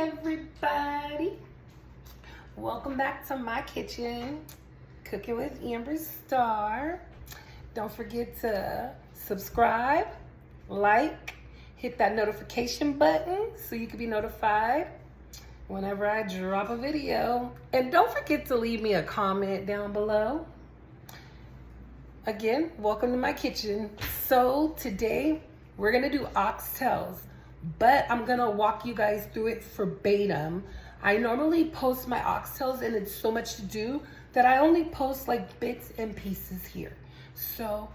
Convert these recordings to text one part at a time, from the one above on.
everybody. Welcome back to my kitchen, Cooking with Amber Star. Don't forget to subscribe, like, hit that notification button so you can be notified whenever I drop a video. And don't forget to leave me a comment down below. Again, welcome to my kitchen. So today we're gonna do oxtails, but I'm gonna walk you guys through it verbatim. I normally post my oxtails and it's so much to do that I only post like bits and pieces here. So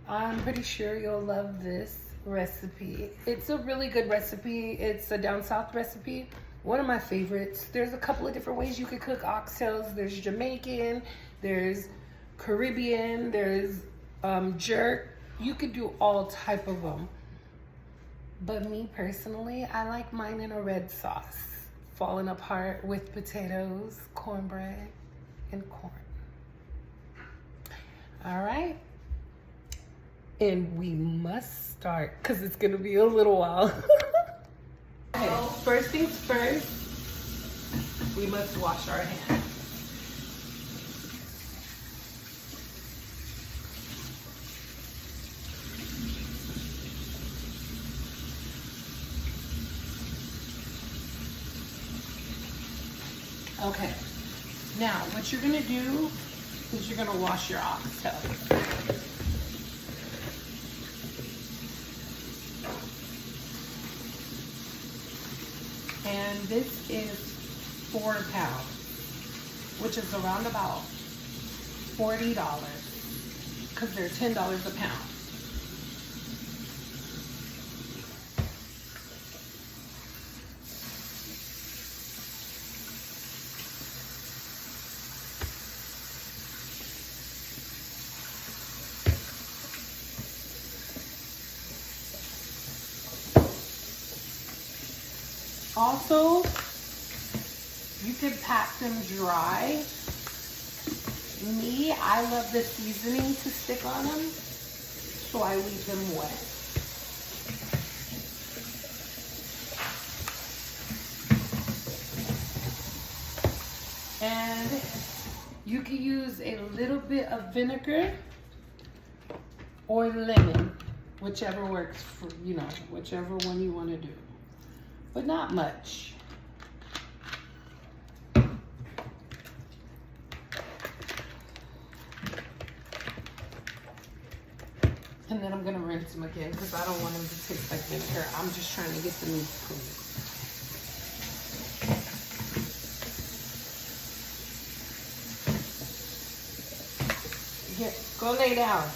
I'm pretty sure you'll love this recipe. It's a really good recipe. It's a down south recipe, one of my favorites. There's a couple of different ways you could cook oxtails. There's Jamaican, there's Caribbean, there's jerk. You could do all type of them. But me personally, I like mine in a red sauce, falling apart with potatoes, cornbread, and corn. All right. And we must start because it's gonna be a little while. Okay, first things first, we must wash our hands. Okay, now what you're gonna do is you're gonna wash your oxtail. And this is 4 pounds, which is around about $40 because they're $10 a pound. Also, you can pat them dry. Me, I love the seasoning to stick on them, so I leave them wet. And you can use a little bit of vinegar or lemon, whichever works for, whichever one you want to do. But not much. And then I'm gonna rinse them again because I don't want them to taste like vinegar. I'm just trying to get the meat clean. Go lay down.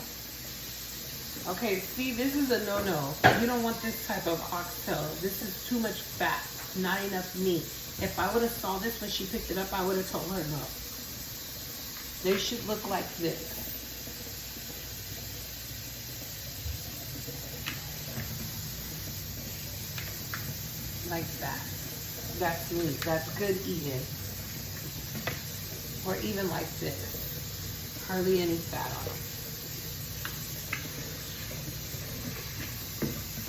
Okay, see, this is a no-no. You don't want this type of oxtail. This is too much fat, not enough meat. If I would have saw this when she picked it up, I would have told her no. They should look like this. Like that. That's meat. That's good eating. Or even like this. Hardly any fat on them.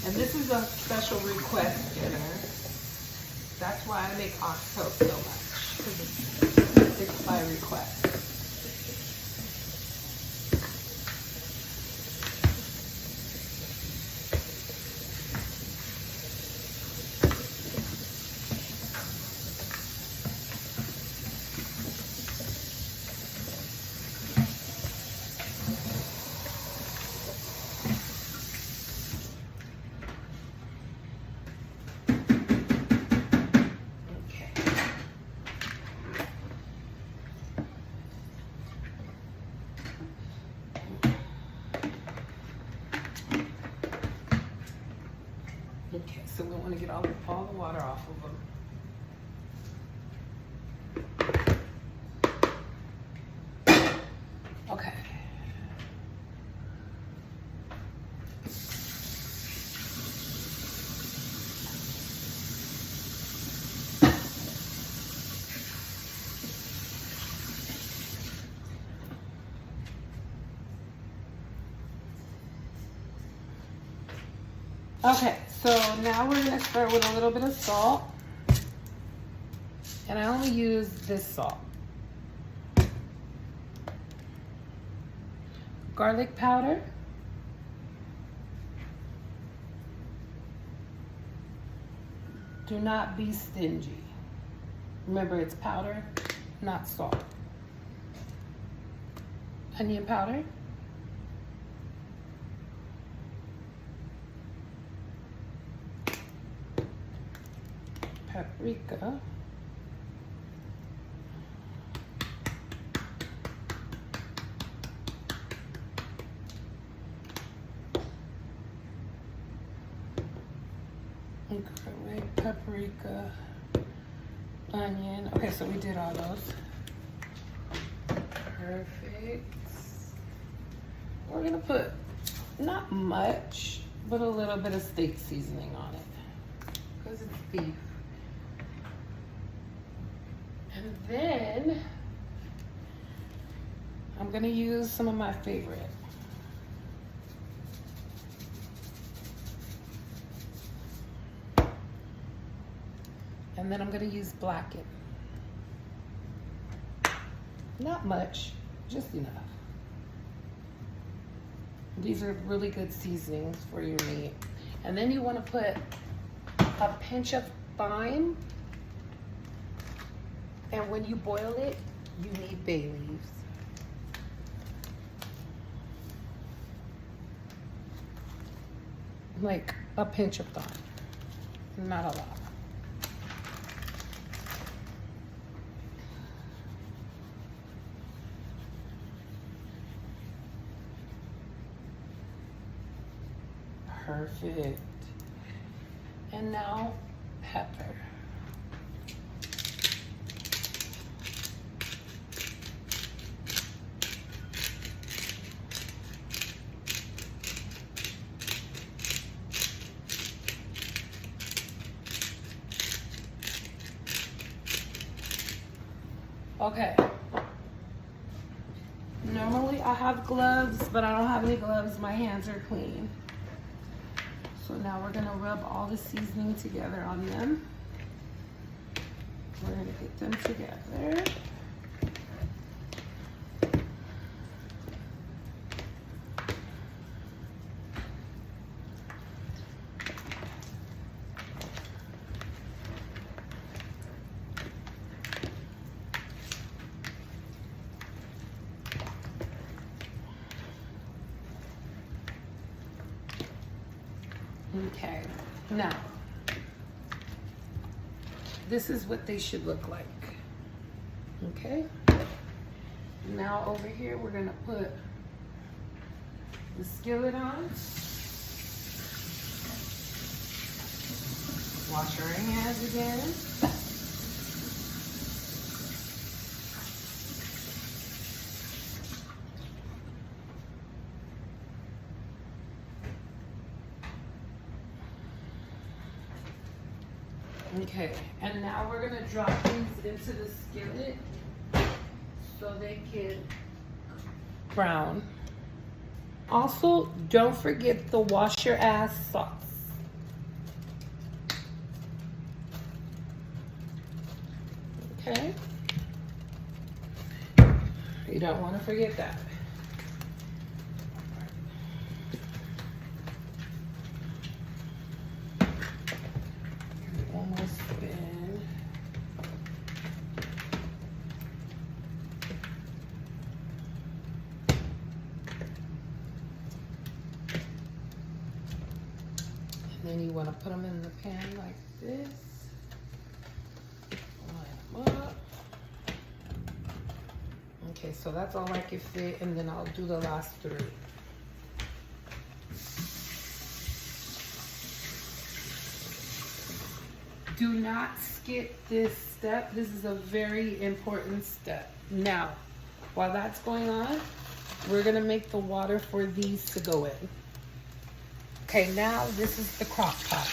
And this is a special request dinner. That's why I make oxtail so much, because it's by request. Okay, so we want to get all the water off of them. Okay. Okay, so now we're gonna start with a little bit of salt. And I only use this salt. Garlic powder. Do not be stingy. Remember, it's powder, not salt. Onion powder. Paprika. Okay, paprika, onion. Okay, so we did all those. Perfect. We're gonna put not much, but a little bit of steak seasoning on it because it's beef. And then I'm gonna use some of my favorite. And then I'm gonna use blackened. Not much, just enough. These are really good seasonings for your meat. And then you wanna put a pinch of thyme. And when you boil it, you need bay leaves. Like a pinch of thyme, not a lot. Perfect. And now pepper. Okay. Normally I have gloves, but I don't have any gloves. My hands are clean. So now we're gonna rub all the seasoning together on them. We're gonna get them together. Okay, now, this is what they should look like, okay? Now over here, we're gonna put the skillet on. Wash our hands again. Okay, and now we're gonna drop these into the skillet so they can brown. Also, don't forget the wash your ass sauce. Okay? You don't want to forget that. One more spin. And then you want to put them in the pan like this. Line them up. Okay, so that's all I can fit, and then I'll do the last three. Do not skip this step. This is a very important step. Now, while that's going on, we're gonna make the water for these to go in. Okay, now this is the crock pot.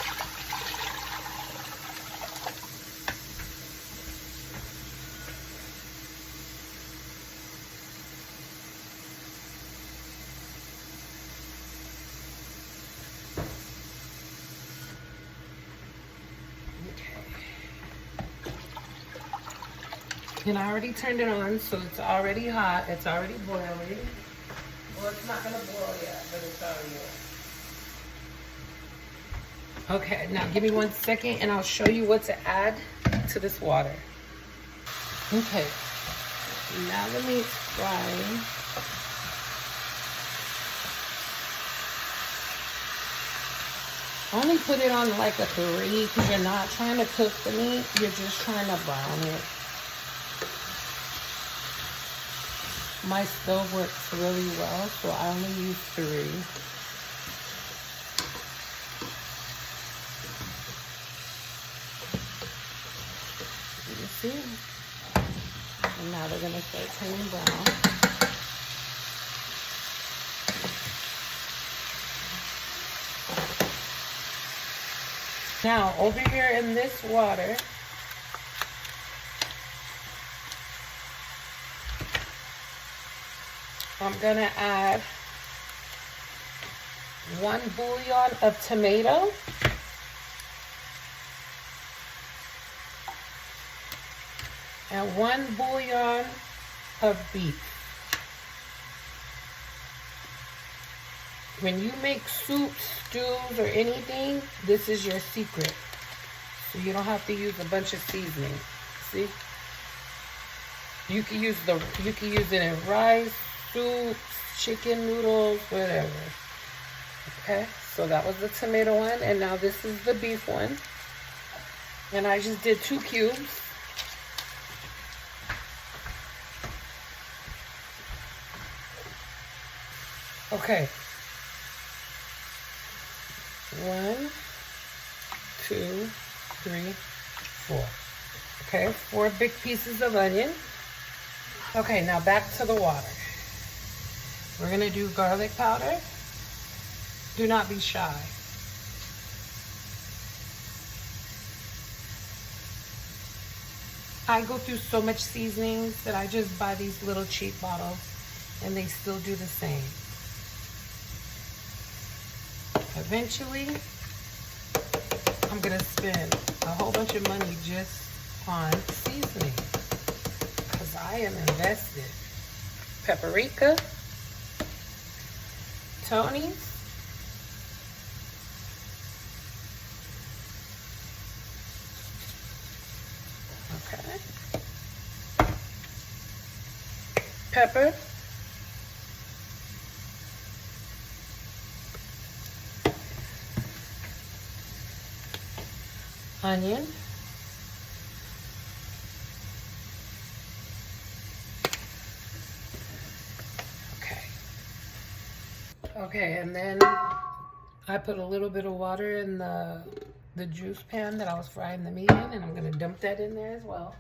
And I already turned it on, so it's already hot. It's already boiling. Well, it's not gonna boil yet, but it's already on. Okay, now give me 1 second and I'll show you what to add to this water. Okay, now the meat's frying. Only put it on like a 3 because you're not trying to cook the meat, you're just trying to brown it. My stove works really well, so I only use 3. You see? And now they're gonna start turning brown. Now, over here in this water, I'm gonna add 1 bouillon of tomato, and 1 bouillon of beef. When you make soups, stews, or anything, this is your secret. So you don't have to use a bunch of seasoning. See? You can use it in rice, soup, chicken noodles, whatever. Okay, so that was the tomato one, and now this is the beef one. And I just did 2 cubes. Okay. 1, 2, 3, 4. Okay, 4 big pieces of onion. Okay, now back to the water. We're gonna do garlic powder. Do not be shy. I go through so much seasonings that I just buy these little cheap bottles and they still do the same. Eventually, I'm gonna spend a whole bunch of money just on seasoning because I am invested. Paprika, Tony's, okay, pepper, onion, okay, and then I put a little bit of water in the juice pan that I was frying the meat in, and I'm gonna dump that in there as well.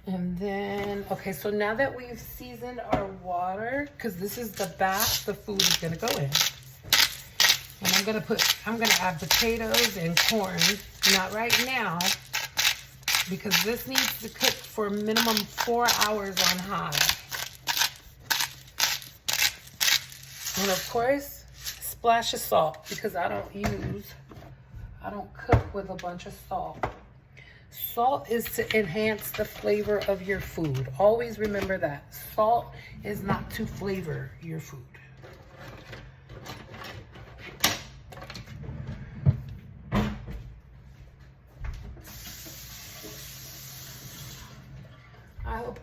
And then, okay, so now that we've seasoned our water, because this is the bath the food is gonna go in. And I'm gonna add potatoes and corn, not right now, because this needs to cook for a minimum 4 hours on high. And of course, splash of salt, because I don't cook with a bunch of salt. Salt is to enhance the flavor of your food. Always remember that. Salt is not to flavor your food. I hope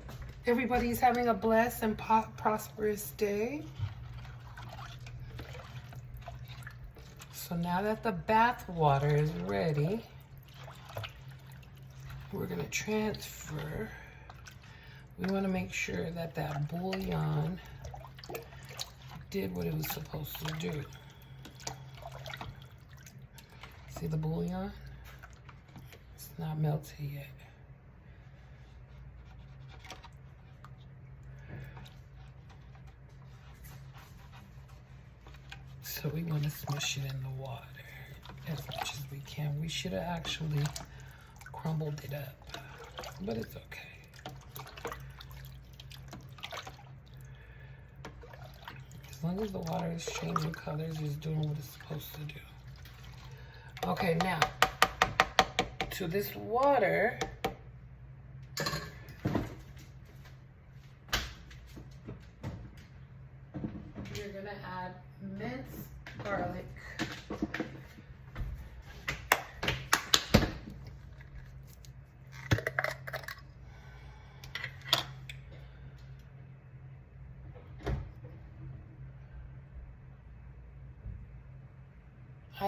everybody's having a blessed and prosperous day. So now that the bath water is ready, we're gonna transfer. We wanna make sure that that bouillon did what it was supposed to do. See the bouillon? It's not melted yet. So we want to smush it in the water as much as we can. We should have actually crumbled it up, but it's okay. As long as the water is changing colors, it's doing what it's supposed to do. Okay, now, to this water,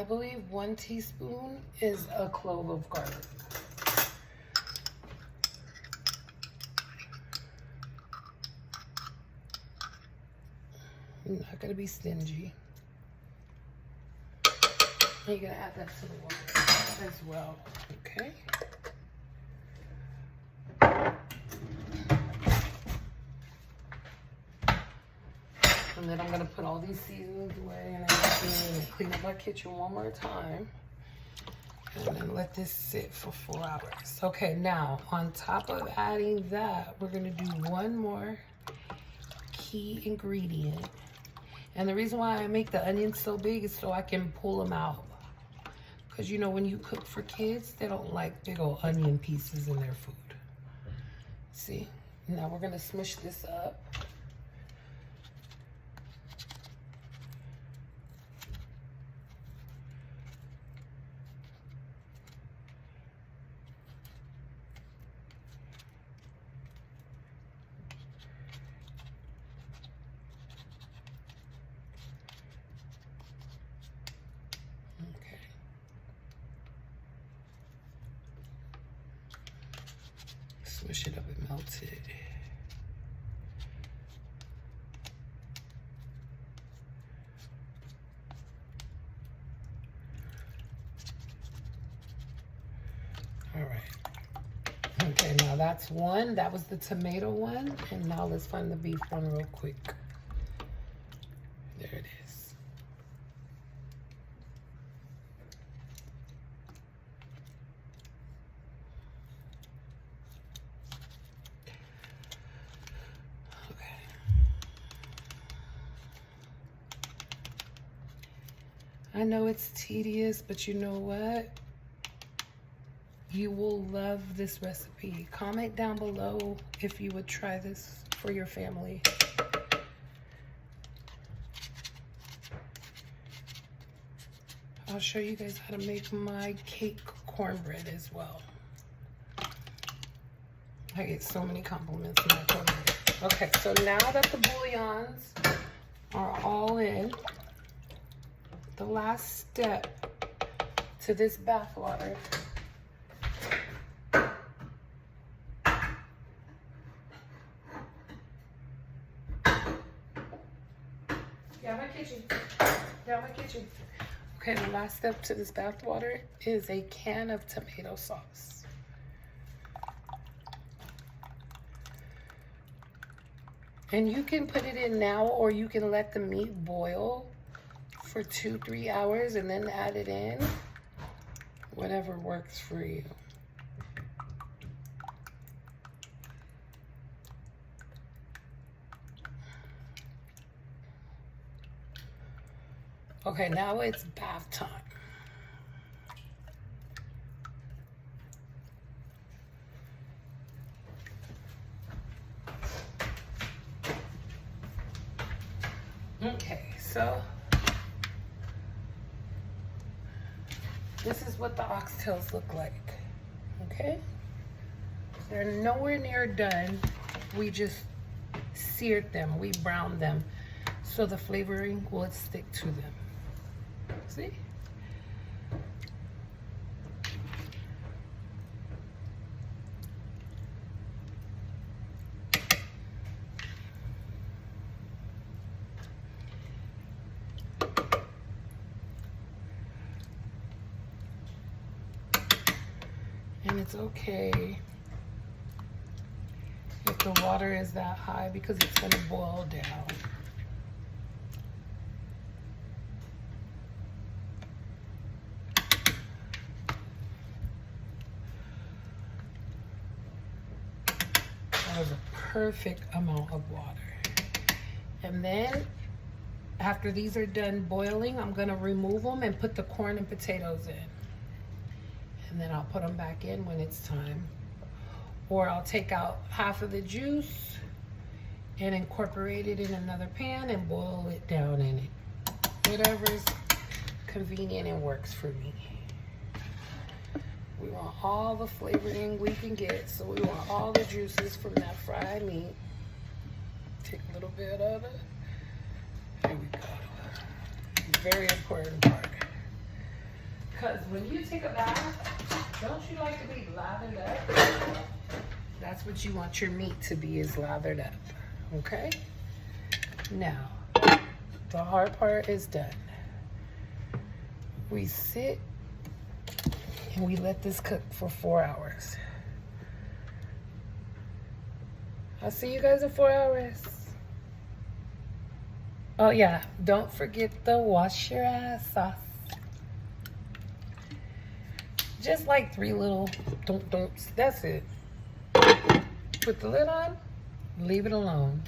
I believe 1 teaspoon is a clove of garlic. I'm not gonna be stingy. You're gonna add that to the water as well, okay? And then I'm gonna put all these seasonings away and everything and clean up my kitchen one more time. And then let this sit for 4 hours. Okay, now on top of adding that, we're gonna do one more key ingredient. And the reason why I make the onions so big is so I can pull them out. Because you know, when you cook for kids, they don't like big old onion pieces in their food. See? Now we're gonna smush this up. Smush it up and melt it. All right. Okay, now that's one. That was the tomato one. And now let's find the beef one real quick. There it is. I know it's tedious, but you know what? You will love this recipe. Comment down below if you would try this for your family. I'll show you guys how to make my cake cornbread as well. I get so many compliments on my cornbread. Okay, so now that the bouillons are all in, the last step to this bath water down my kitchen. Okay, the last step to this bath water is a can of tomato sauce. And you can put it in now, or you can let the meat boil for 2-3 hours and then add it in. Whatever works for you. Okay, now it's bath time. Okay, so this is what the oxtails look like, okay? They're nowhere near done. We just seared them, we browned them, so the flavoring will stick to them. See? And it's okay if the water is that high because it's going to boil down. That was a perfect amount of water. And then after these are done boiling, I'm going to remove them and put the corn and potatoes in. And then I'll put them back in when it's time. Or I'll take out half of the juice and incorporate it in another pan and boil it down in it. Whatever's convenient and works for me. We want all the flavoring we can get, so we want all the juices from that fried meat. Take a little bit of it. There we go. Very important part. Because when you take a bath, don't you like to be lathered up? That's what you want your meat to be, is lathered up. Okay? Now, the hard part is done. We sit and we let this cook for 4 hours. I'll see you guys in 4 hours. Oh yeah, don't forget the wash your ass sauce. Just like 3 little don't-don'ts. That's it. Put the lid on, leave it alone.